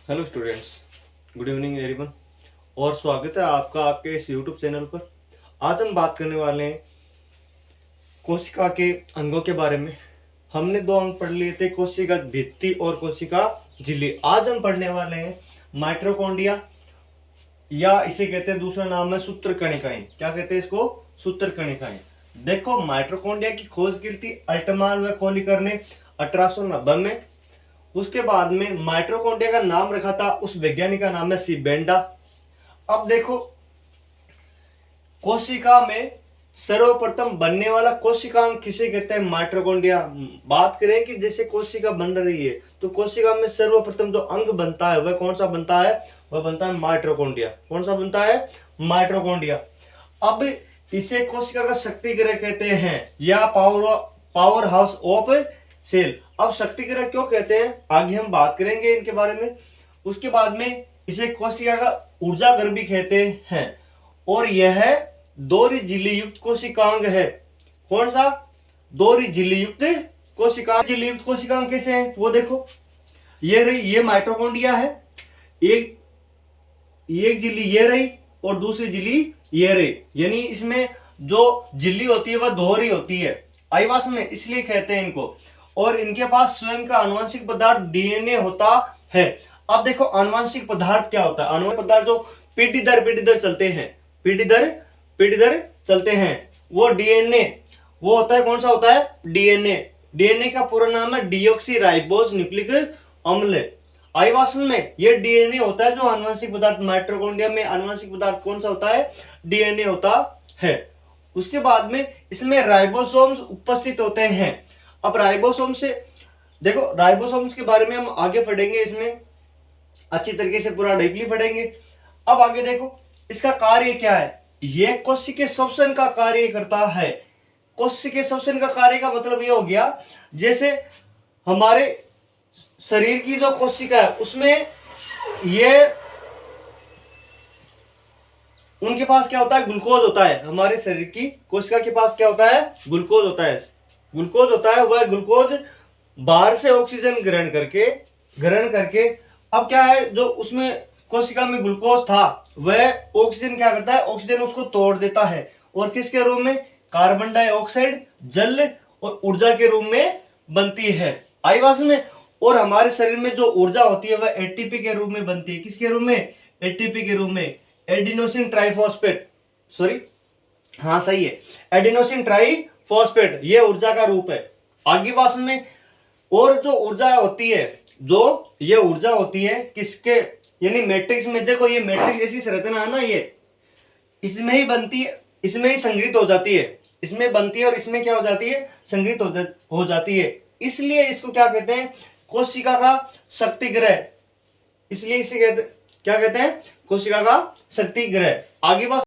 Hello students, good evening everyone. और स्वागत है आपका आपके इस यूट्यूब चैनल पर। आज हम बात करने वाले हैं कोशिका के अंगों के बारे में। हमने दो अंग पढ़ लिए थे, कोशिका भित्ति और कोशिका झिल्ली। आज हम पढ़ने वाले हैं माइटोकॉन्ड्रिया, या इसे कहते हैं, दूसरा नाम है सूत्रकणिकाएं। क्या कहते हैं इसको? सूत्रकणिकाएं। देखो, माइटोकॉन्ड्रिया की खोज की थी अल्टमान व कोनिकर ने 1890 में। उसके बाद में माइटोकॉन्ड्रिया का नाम रखा था, उस वैज्ञानिक का नाम है सीबेंडा। अब देखो, कोशिका में सर्वप्रथम बनने वाला कोशिकांग किसे कहते हैं? माइटोकॉन्ड्रिया। बात करें कि जैसे कोशिका बन रही है तो कोशिका में सर्वप्रथम जो अंग बनता है वह कौन सा बनता है? वह बनता है माइटोकॉन्ड्रिया। कौन सा बनता है? माइटोकॉन्ड्रिया। अब इसे कोशिका का शक्ति गृह कहते हैं, या पावर हाउस ऑफ सेल। अब शक्ति गृह क्यों कहते हैं, आगे हम बात करेंगे इनके बारे में। उसके बाद में इसे कोशिका का ऊर्जा घर भी कहते हैं। और यह दोहरी झिल्ली युक्त कोशिकांग है। कौन सा? दोहरी झिल्ली युक्त कोशिकांग। झिल्ली युक्त कोशिकांग कैसे है वो देखो। ये रही, ये माइटोकॉन्ड्रिया है। एक झिल्ली ये रही और दूसरी झिल्ली ये रही, यानी इसमें जो झिल्ली होती है वह दोहरी होती है आईवास में, इसलिए कहते हैं इनको। और इनके पास स्वयं का आनुवंशिक पदार्थ डीएनए होता है। अब देखो, आनुवंशिक पदार्थ क्या होता है? आनुवंशिक पदार्थ जो पीढ़ी दर चलते हैं, पीढ़ी दर चलते हैं, वो डीएनए वो होता है। कौन सा होता है? डीएनए। डीएनए का पूरा नाम है डीऑक्सी राइबोस न्यूक्लिक अम्ल। आईवासन में ये डीएनए होता है जो आनुवंशिक पदार्थ। माइटोकॉन्ड्रिया में आनुवंशिक पदार्थ कौन सा होता है? डीएनए होता है। उसके बाद में इसमें राइबोसोम्स उपस्थित होते हैं। अब राइबोसोम से देखो, राइबोसोम्स के बारे में हम आगे पढ़ेंगे, इसमें अच्छी तरीके से पूरा डीपली पढ़ेंगे। अब आगे देखो, इसका कार्य क्या है? यह कोशिकीय श्वसन का कार्य करता है। कोशिकीय श्वसन का कार्य का मतलब यह हो गया, जैसे हमारे शरीर की जो कोशिका है उसमें ये उनके पास क्या होता है? ग्लूकोज होता है। हमारे शरीर की कोशिका के पास क्या होता है? ग्लूकोज होता है। ग्लूकोज होता है, वह ग्लूकोज बाहर से ऑक्सीजन ग्रहण करके अब क्या है, जो उसमें कोशिका में ग्लूकोज था वह ऑक्सीजन क्या करता है? ऑक्सीजन उसको तोड़ देता है। और किसके रूप में? कार्बन डाइऑक्साइड, जल और ऊर्जा के रूप में बनती है आईवास में। और हमारे शरीर में जो ऊर्जा होती है वह एटीपी के रूप में बनती है। किसके रूप में? एटीपी के रूप में, एडिनोसिन ट्राइफॉस्फेट। सॉरी, हाँ सही है, एडिनोसिन ट्राइफॉस्फेट, ये ऊर्जा का रूप है आगे वासन में। और जो ऊर्जा होती है, जो ये ऊर्जा होती है किसके, यानी मैट्रिक्स में। देखो, ये मैट्रिक्स ऐसी संरचना है ना, ये इसमें ही बनती है, इसमें ही संग्रहित हो जाती है। इसमें बनती है और इसमें क्या हो जाती है? संग्रहित हो जाती है। इसलिए इसको क्या कहते हैं? कोशिका का शक्ति गृह। इसलिए इसे क्या कहते हैं? कोशिका का शक्ति गृह। आगे बात